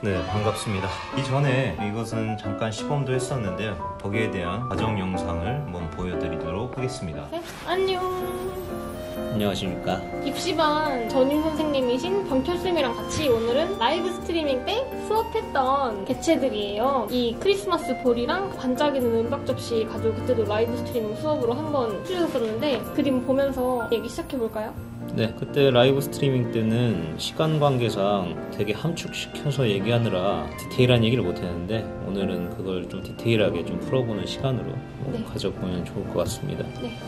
네, 반갑습니다. 이전에 이것은 잠깐 시범도 했었는데요. 거기에 대한 과정 영상을 한번 보여드리도록 하겠습니다. 네? 안녕. 안녕하십니까. 입시반 전임 선생님이신 병철쌤이랑 같이 오늘은 라이브 스트리밍 때 수업했던 개체들이에요. 이 크리스마스 볼이랑 반짝이는 은박 접시 가지고 그때도 라이브 스트리밍 수업으로 한번 출연했었는데 그림 보면서 얘기 시작해볼까요? 네, 그때 라이브 스트리밍 때는 시간 관계상 되게 함축시켜서 얘기하느라 디테일한 얘기를 못했는데 오늘은 그걸 좀 디테일하게 좀 풀어보는 시간으로 네. 가져보면 좋을 것 같습니다.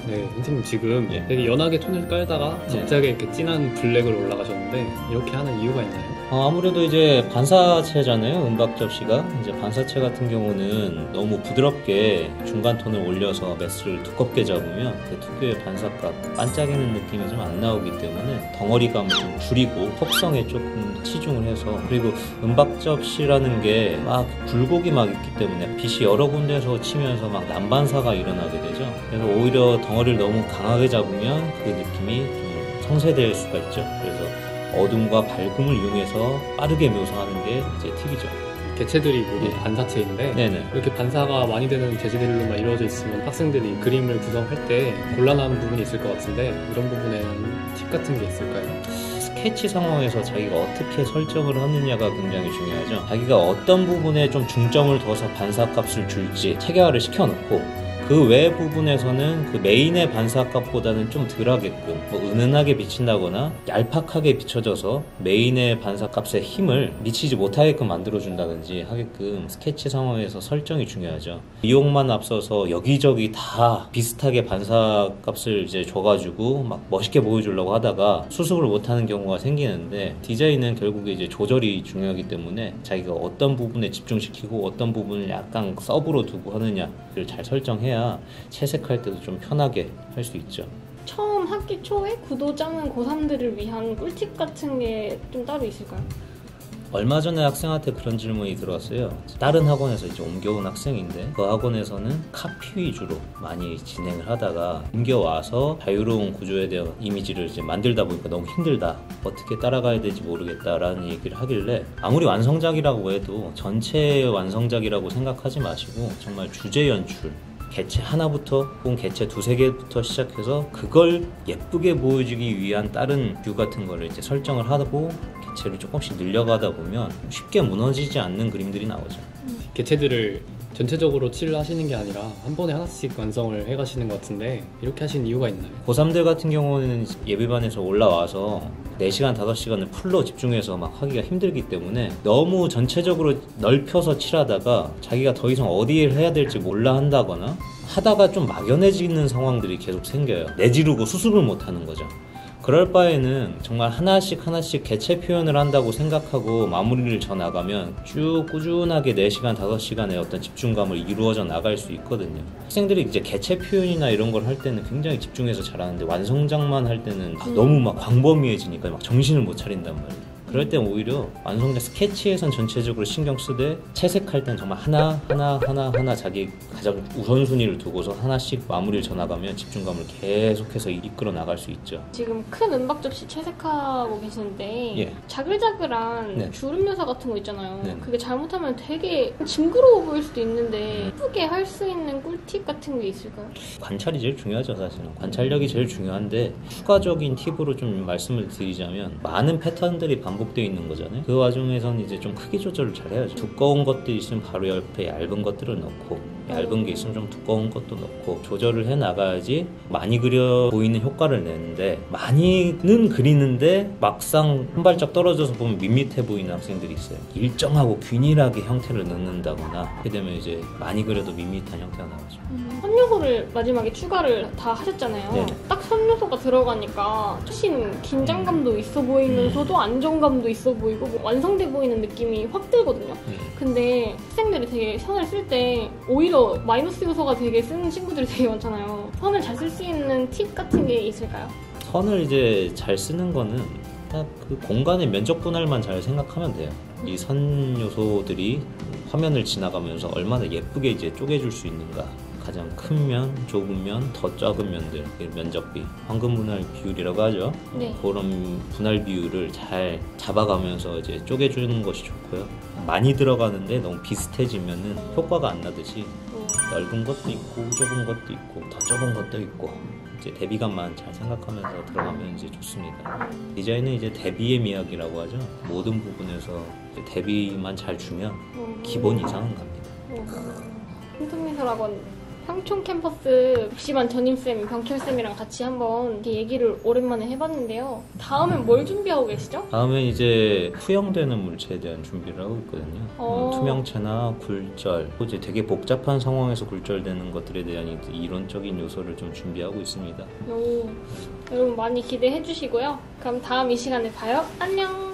네, 선생님 지금 예. 되게 연하게 톤을 깔다가 갑자기 이렇게 진한 블랙으로 올라가셨는데 이렇게 하는 이유가 있나요? 아무래도 이제 반사체잖아요. 은박 접시가. 이제 반사체 같은 경우는 너무 부드럽게 중간 톤을 올려서 매스를 두껍게 잡으면 그 특유의 반사각, 반짝이는 느낌이 좀 안 나오기 때문에 덩어리감을 좀 줄이고 속성에 조금 치중을 해서, 그리고 은박 접시라는 게 막 굴곡이 막 있기 때문에 빛이 여러 군데에서 치면서 막 난반사가 일어나게 되죠. 그래서 오히려 덩어리를 너무 강하게 잡으면 그 느낌이 좀 상쇄될 수가 있죠. 그래서 어둠과 밝음을 이용해서 빠르게 묘사하는 게 이제 팁이죠. 개체들이 모두 예. 반사체인데 네네. 이렇게 반사가 많이 되는 재질들로만 이루어져 있으면 학생들이 그림을 구성할 때 곤란한 부분이 있을 것 같은데 이런 부분에 팁 같은 게 있을까요? 스케치 상황에서 자기가 어떻게 설정을 하느냐가 굉장히 중요하죠. 자기가 어떤 부분에 좀 중점을 둬서 반사값을 줄지 체계화를 시켜놓고, 그 외 부분에서는 그 메인의 반사값보다는 좀 덜하게끔 뭐 은은하게 비친다거나 얄팍하게 비춰져서 메인의 반사값에 힘을 미치지 못하게끔 만들어준다든지 하게끔 스케치 상황에서 설정이 중요하죠. 이용만 앞서서 여기저기 다 비슷하게 반사값을 이제 줘가지고 막 멋있게 보여주려고 하다가 수습을 못하는 경우가 생기는데, 디자인은 결국에 이제 조절이 중요하기 때문에 자기가 어떤 부분에 집중시키고 어떤 부분을 약간 서브로 두고 하느냐를 잘 설정해야 채색할 때도 좀 편하게 할 수 있죠. 처음 학기 초에 구도 짜는 고3들을 위한 꿀팁 같은 게 좀 따로 있을까요? 얼마 전에 학생한테 그런 질문이 들어왔어요. 다른 학원에서 이제 옮겨온 학생인데 그 학원에서는 카피 위주로 많이 진행을 하다가 옮겨와서 자유로운 구조에 대한 이미지를 이제 만들다 보니까 너무 힘들다, 어떻게 따라가야 될지 모르겠다라는 얘기를 하길래, 아무리 완성작이라고 해도 전체 완성작이라고 생각하지 마시고 정말 주제 연출, 개체 하나부터 혹은 개체 두세 개부터 시작해서 그걸 예쁘게 보여주기 위한 다른 뷰 같은 거를 이제 설정을 하고 개체를 조금씩 늘려가다 보면 쉽게 무너지지 않는 그림들이 나오죠. 개체들을 전체적으로 칠을 하시는 게 아니라 한 번에 하나씩 완성을 해가시는 것 같은데 이렇게 하신 이유가 있나요? 고3들 같은 경우는 예비반에서 올라와서 4시간, 5시간을 풀로 집중해서 막 하기가 힘들기 때문에 너무 전체적으로 넓혀서 칠하다가 자기가 더 이상 어디에 해야 될지 몰라 한다거나 하다가 좀 막연해지는 상황들이 계속 생겨요. 내지르고 수습을 못하는 거죠. 그럴 바에는 정말 하나씩 하나씩 개체 표현을 한다고 생각하고 마무리를 져 나가면 쭉 꾸준하게 4시간, 5시간의 어떤 집중감을 이루어져 나갈 수 있거든요. 학생들이 이제 개체 표현이나 이런 걸 할 때는 굉장히 집중해서 잘하는데 완성작만 할 때는 너무 막 광범위해지니까 막 정신을 못 차린단 말이에요. 그럴 땐 오히려 완성작 스케치에선 전체적으로 신경 쓰되 채색할 땐 정말 하나 자기 가장 우선순위를 두고서 하나씩 마무리를 져나가면 집중감을 계속해서 이끌어 나갈 수 있죠. 지금 큰 은박 접시 채색하고 계시는데 예. 자글자글한 네. 주름 묘사 같은 거 있잖아요. 네. 그게 잘못하면 되게 징그러워 보일 수도 있는데 예쁘게 할 수 있는 꿀팁 같은 게 있을까요? 관찰이 제일 중요하죠. 사실은 관찰력이 제일 중요한데, 추가적인 팁으로 좀 말씀을 드리자면 많은 패턴들이 반복되어 있는 거잖아요. 그 와중에서는 이제 좀 크기 조절을 잘 해야죠. 두꺼운 것들이 있으면 바로 옆에 얇은 것들을 넣고, 얇은 게 있으면 좀 두꺼운 것도 넣고 조절을 해 나가야지 많이 그려 보이는 효과를 내는데, 많이는 그리는데 막상 한 발짝 떨어져서 보면 밋밋해 보이는 학생들이 있어요. 일정하고 균일하게 형태를 넣는다거나 그렇게 되면 이제 많이 그려도 밋밋한 형태가 나오죠. 선 요소를 마지막에 추가를 다 하셨잖아요. 네네. 딱 선 요소가 들어가니까 훨씬 긴장감도 있어 보이면서도 안정감도 있어 보이고 뭐 완성돼 보이는 느낌이 확 들거든요. 근데 학생들이 되게 선을 쓸 때 오히려 마이너스 요소가 되게 쓰는 친구들이 되게 많잖아요. 선을 잘 쓸 수 있는 팁 같은 게 있을까요? 선을 이제 잘 쓰는 거는 딱 그 공간의 면적 분할만 잘 생각하면 돼요. 이 선 요소들이 화면을 지나가면서 얼마나 예쁘게 이제 쪼개줄 수 있는가, 가장 큰 면, 좁은 면, 더 작은 면들, 면적비, 황금 분할 비율이라고 하죠. 네. 그런 분할 비율을 잘 잡아가면서 이제 쪼개주는 것이 좋고요. 많이 들어가는데 너무 비슷해지면은 효과가 안 나듯이 넓은 것도 있고 좁은 것도 있고 더 좁은 것도 있고 이제 대비감만 잘 생각하면서 들어가면 이제 좋습니다. 디자인은 이제 대비의 미학이라고 하죠. 모든 부분에서 이제 대비만 잘 주면 기본 이상은 갑니다. 신통미술학원 향촌 캠퍼스 복시반 전임쌤, 병철쌤이랑 같이 한번 이렇게 얘기를 오랜만에 해봤는데요. 다음엔 뭘 준비하고 계시죠? 다음엔 이제 투영되는 물체에 대한 준비를 하고 있거든요. 투명체나 굴절, 이제 되게 복잡한 상황에서 굴절되는 것들에 대한 이제 이론적인 요소를 좀 준비하고 있습니다. 여러분 많이 기대해 주시고요. 그럼 다음 이 시간에 봐요. 안녕!